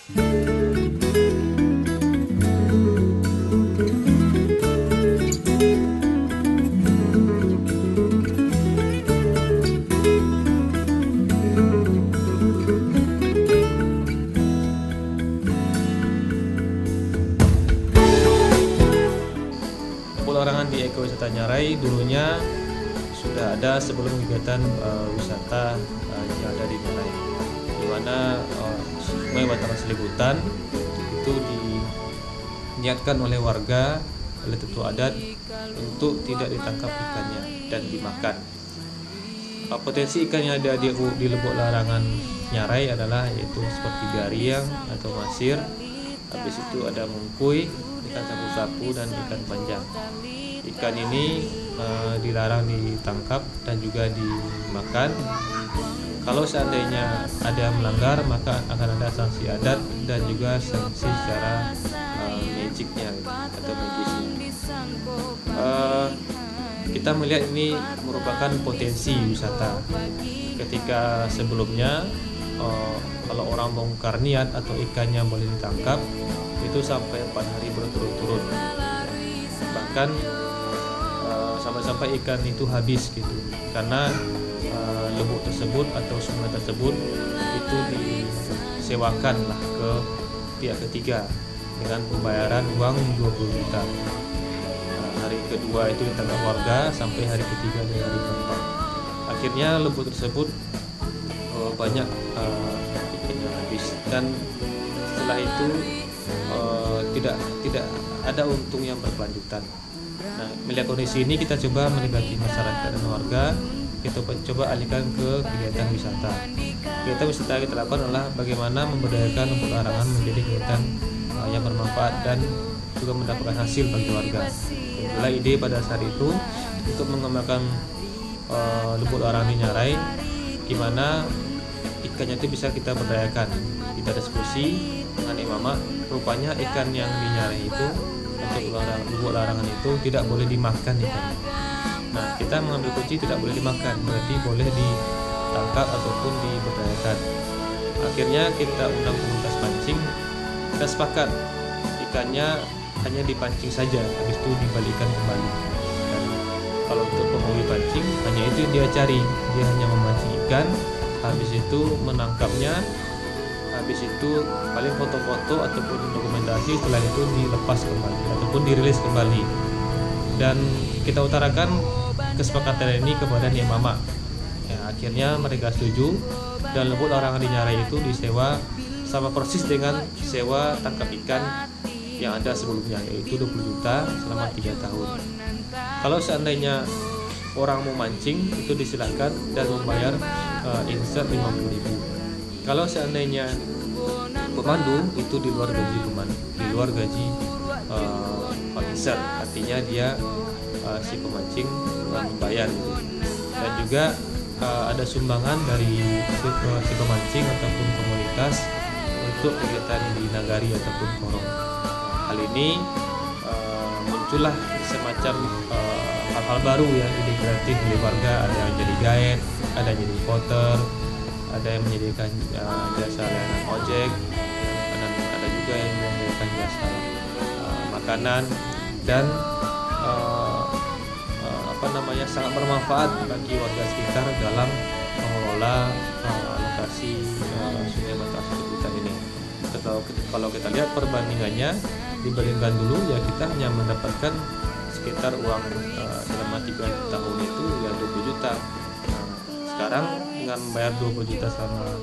Larangan di ekowisata Nyarai dulunya sudah ada sebelum kegiatan wisata yang ada di Nyarai, di mana Sungai Batangan Selibutan itu diniatkan oleh warga, oleh tetua adat untuk tidak ditangkap ikannya dan dimakan. Potensi ikan yang ada di Lubuk Larangan Nyarai adalah yaitu seperti gariang atau masir, habis itu ada mungkuy, ikan sapu-sapu, dan ikan panjang. Ikan ini dilarang ditangkap dan juga dimakan. Kalau seandainya ada yang melanggar, maka akan ada sanksi adat dan juga sanksi secara magicnya atau magisnya. Kita melihat ini merupakan potensi wisata. Ketika sebelumnya kalau orang bongkar niat atau ikannya boleh ditangkap itu sampai 4 hari berturut-turut, bahkan sampai-sampai ikan itu habis gitu, karena lubuk tersebut atau sungai tersebut itu disewakan lah ke pihak ketiga dengan pembayaran uang 20 juta. Hari kedua itu ditangkap warga sampai hari ketiga dan hari keempat. Akhirnya lubuk tersebut banyak ikan yang habis, dan setelah itu tidak ada untung yang berkelanjutan. Nah, melihat kondisi ini kita coba melibatkan masyarakat dan warga, kita coba alihkan ke kegiatan wisata. Kegiatan wisata kita lakukan adalah bagaimana memberdayakan Lubuk Larangan menjadi kegiatan yang bermanfaat dan juga mendapatkan hasil bagi warga. Itulah ide pada saat itu untuk mengembangkan Lubuk Larangan di Nyarai, gimana ikannya itu bisa kita berdayakan. Kita diskusi dengan Imama, rupanya ikan yang di Nyarai itu untuk Lubuk Larangan itu tidak boleh dimakan ikannya. Nah, kita mengambil kunci tidak boleh dimakan, berarti boleh ditangkap ataupun diberdayakan. Akhirnya kita undang komunitas pancing, kita sepakat ikannya hanya dipancing saja, habis itu dibalikan kembali. Dan kalau untuk penghobi pancing, hanya itu yang dia cari, dia hanya memancing ikan, habis itu menangkapnya, habis itu paling foto-foto ataupun dokumentasi, setelah itu dilepas kembali ataupun dirilis kembali. Dan kita utarakan kesepakatan ini kepada Nia Mama. Ya, akhirnya mereka setuju dan Lubuk Larangan di Nyarai itu disewa sama persis dengan sewa tangkap ikan yang ada sebelumnya, yaitu 20 juta selama 3 tahun. Kalau seandainya orang mau mancing itu disilahkan dan membayar insert 50.000. Kalau seandainya pemandu itu di luar gaji pemandu, di luar gaji insert, artinya dia si pemancing membayar gitu. Dan juga ada sumbangan dari si pemancing ataupun komunitas untuk kegiatan di nagari ataupun korong. Hal ini muncullah semacam hal-hal baru yang ide kreatif dari warga. Ada yang jadi guide, ada yang jadi porter, ada yang menyediakan jasa layanan ojek, dan ada juga yang menyediakan jasa makanan, dan sangat bermanfaat bagi warga sekitar dalam mengelola lokasi Sungai Batangan Selibutan ini. Kalau kita lihat perbandingannya, dibandingkan dulu ya kita hanya mendapatkan sekitar uang selama 3 tahun itu ya 20 juta. Sekarang dengan membayar 20 juta selama